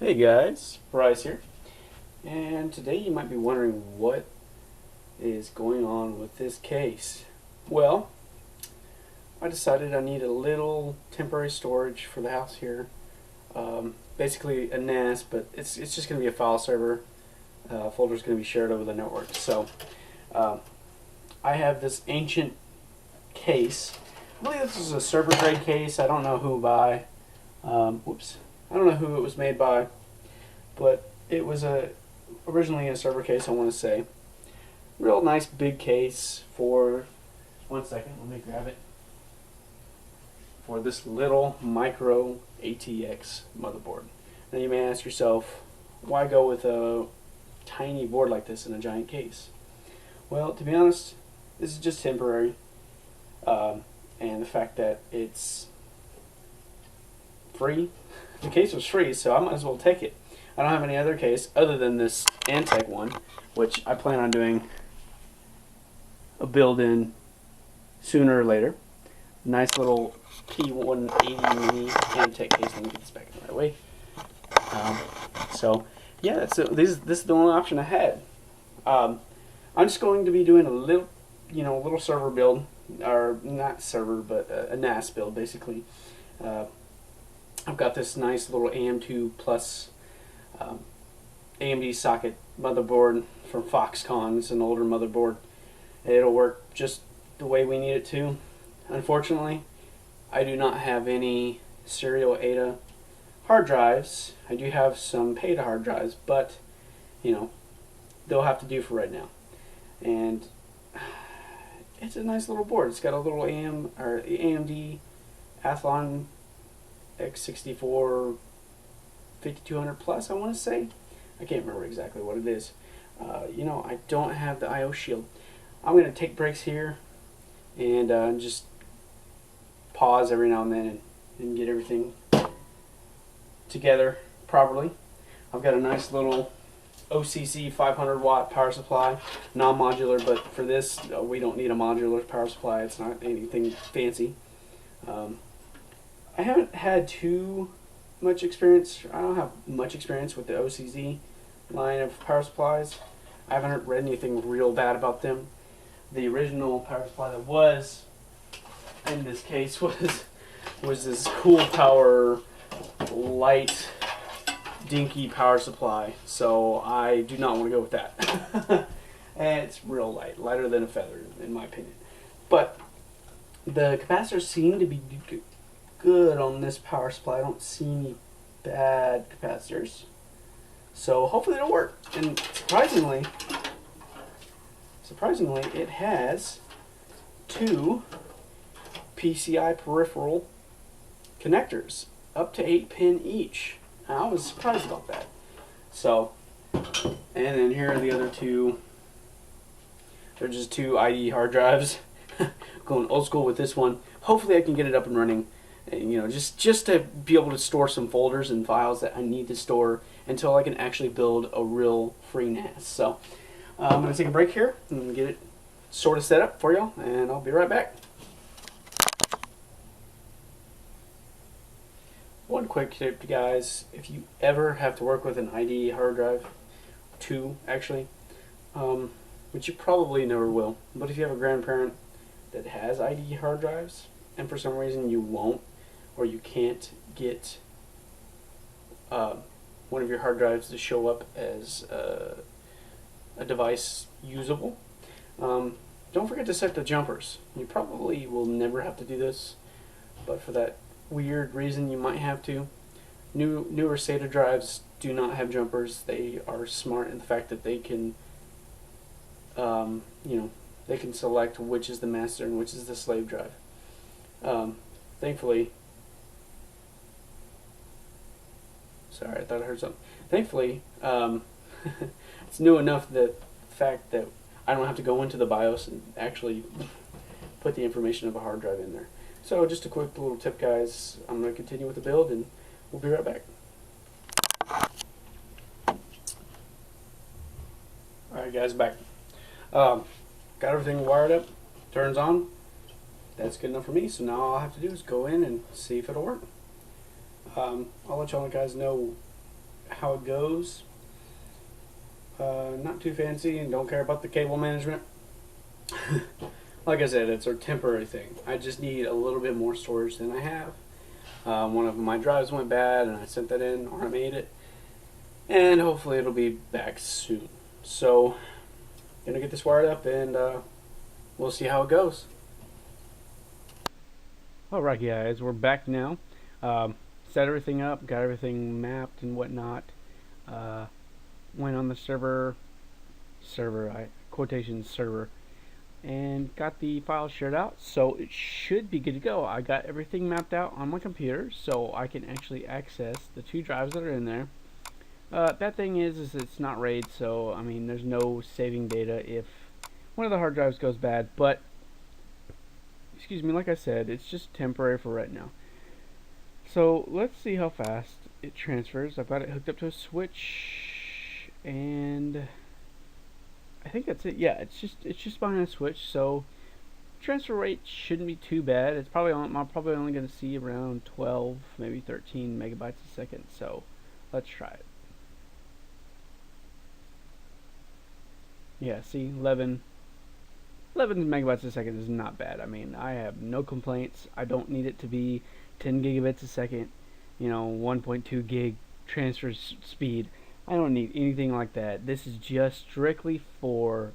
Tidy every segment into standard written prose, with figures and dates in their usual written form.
Hey guys, Bryce here, and today you might be wondering what is going on with this case. Well, I decided I need a little temporary storage for the house here. Basically a NAS, but it's just going to be a file server. Folder's going to be shared over the network. So I have this ancient case. I believe this is a server grade case. I don't know who by. I don't know who it was made by, but it was originally a server case, I want to say. Real nice big case for, one second, let me grab it, for this little micro ATX motherboard. Now you may ask yourself, why go with a tiny board like this in a giant case? Well, to be honest, this is just temporary, and the fact that it's free. The case was free, so I might as well take it. I don't have any other case other than this Antec one, which I plan on doing a build in sooner or later. Nice little P180 mini Antec case. Let me get this back in the right way. So yeah, this is the only option I had. I'm just going to be doing a little server build, or not server, but a NAS build basically. I've got this nice little AM2 Plus AMD socket motherboard from Foxconn. It's an older motherboard. It'll work just the way we need it to. Unfortunately, I do not have any serial ATA hard drives. I do have some PATA hard drives, but they'll have to do for right now. And it's a nice little board. It's got a little AMD Athlon X64 5200 plus, I want to say. I can't remember exactly what it is. I don't have the IO shield. I'm going to take breaks here and just pause every now and then and get everything together properly. I've got a nice little OCC 500 watt power supply, non-modular, but for this we don't need a modular power supply. It's not anything fancy. I haven't had too much experience. I don't have much experience with the OCZ line of power supplies. I haven't read anything real bad about them. The original power supply that was in this case was this Cool Power light dinky power supply. So I do not want to go with that. And it's real light, lighter than a feather in my opinion. But the capacitors seem to be good on this power supply. I don't see any bad capacitors, so hopefully it'll work. And surprisingly, it has two PCI peripheral connectors, up to 8-pin each. I was surprised about that. So, and then here are the other two. They're just two IDE hard drives. Going old school with this one. Hopefully I can get it up and running. Just to be able to store some folders and files that I need to store until I can actually build a real free NAS. So I'm going to take a break here and get it sort of set up for y'all, and I'll be right back. One quick tip, guys: if you ever have to work with an IDE hard drive, two actually, which you probably never will, but if you have a grandparent that has IDE hard drives and for some reason you won't, or you can't get one of your hard drives to show up as a device usable, don't forget to set the jumpers. You probably will never have to do this, but for that weird reason you might have to. Newer SATA drives do not have jumpers. They are smart in the fact that they can they can select which is the master and which is the slave drive. Thankfully, sorry, I thought I heard something. Thankfully, it's new enough that the fact that I don't have to go into the BIOS and actually put the information of a hard drive in there. So just a quick little tip, guys. I'm going to continue with the build and we'll be right back. Alright guys, back. Got everything wired up, turns on. That's good enough for me, so now all I have to do is go in and see if it'll work. I'll let y'all guys know how it goes. Not too fancy and don't care about the cable management. Like I said, it's a temporary thing. I just need a little bit more storage than I have. One of my drives went bad and I sent that in, or I made it, and hopefully it'll be back soon. So, gonna get this wired up and we'll see how it goes. Alright guys, we're back now. Set everything up, got everything mapped and whatnot. Went on the server, quotation server, and got the file shared out, so it should be good to go. I got everything mapped out on my computer, so I can actually access the 2 drives that are in there. That thing is it's not RAID, so I mean there's no saving data if one of the hard drives goes bad, but excuse me, like I said, it's just temporary for right now. So let's see how fast it transfers. I've got it hooked up to a switch, and I think that's it. Yeah, it's just behind a switch, so transfer rate shouldn't be too bad. It's probably I'm probably only going to see around 12, maybe 13 megabytes a second. So let's try it. Yeah, see, 11 megabytes a second is not bad. I mean, I have no complaints. I don't need it to be 10 gigabits a second, 1.2 gig transfer speed. I don't need anything like that. This is just strictly for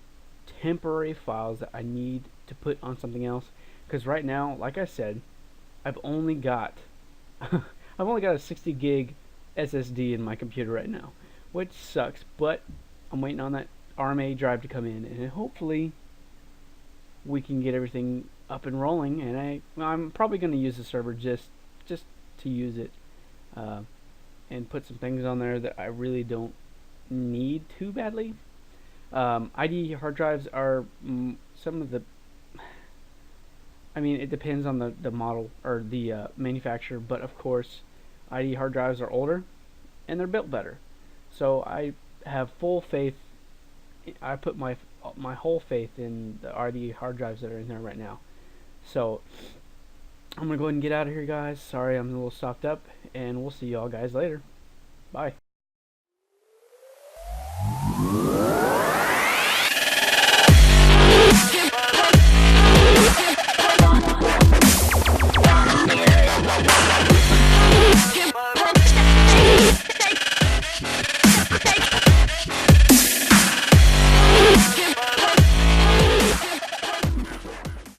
temporary files that I need to put on something else. Because right now, like I said, I've only got I've only got a 60 gig SSD in my computer right now, which sucks. But I'm waiting on that RMA drive to come in, and hopefully we can get everything up and rolling. And I'm probably going to use the server just to use it. And put some things on there that I really don't need too badly. ID hard drives are some of the. I mean, it depends on the model or the manufacturer, but of course, ID hard drives are older and they're built better. So I have full faith. I put my whole faith in the ID hard drives that are in there right now. So I'm gonna go ahead and get out of here, guys. Sorry, I'm a little stopped up, and we'll see y'all guys later. Bye.